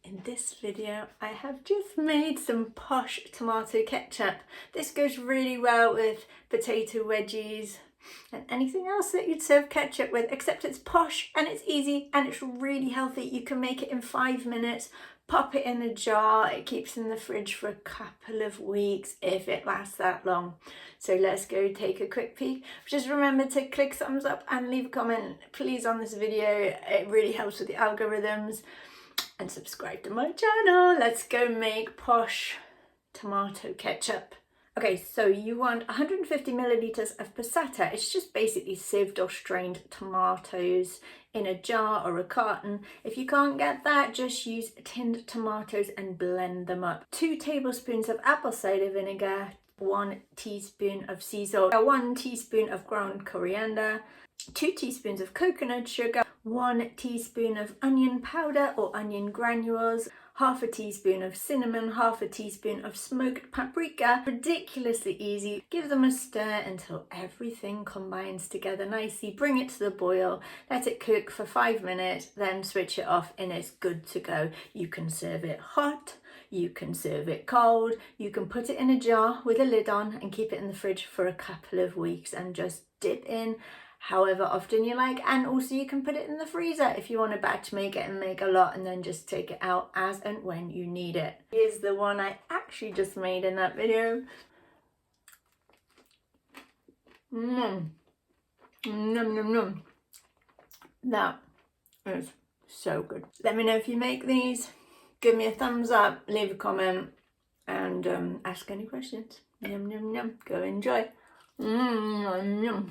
In this video I have just made some Posh tomato ketchup. This goes really well with potato wedgies and anything else that you'd serve ketchup with, except it's Posh and it's easy and it's really healthy. You can make it in 5 minutes, pop it in a jar, it keeps in the fridge for a couple of weeks if it lasts that long. So let's go take a quick peek. Just remember to click thumbs up and leave a comment please on this video. It really helps with the algorithms. And subscribe to my channel. Let's go make Posh tomato ketchup. Okay, so you want 150 milliliters of passata. It's just basically sieved or strained tomatoes in a jar or a carton. If you can't get that, just use tinned tomatoes and blend them up. 2 tablespoons of apple cider vinegar, 1 teaspoon of sea salt, 1 teaspoon of ground coriander, 2 teaspoons of coconut sugar, 1 teaspoon of onion powder or onion granules, half a teaspoon of cinnamon, half a teaspoon of smoked paprika. Ridiculously easy. Give them a stir until everything combines together nicely. Bring it to the boil, let it cook for 5 minutes, then switch it off and it's good to go. You can serve it hot, you can serve it cold, you can put it in a jar with a lid on and keep it in the fridge for a couple of weeks and just dip in however often you like. And also you can put it in the freezer if you want to batch make it and make a lot and then just take it out as and when you need it. Here's the one I actually just made in that video. Nom nom nom. That is so good. Let me know if you make these, give me a thumbs up, leave a comment and ask any questions. Yum yum yum. Go enjoy. Yum.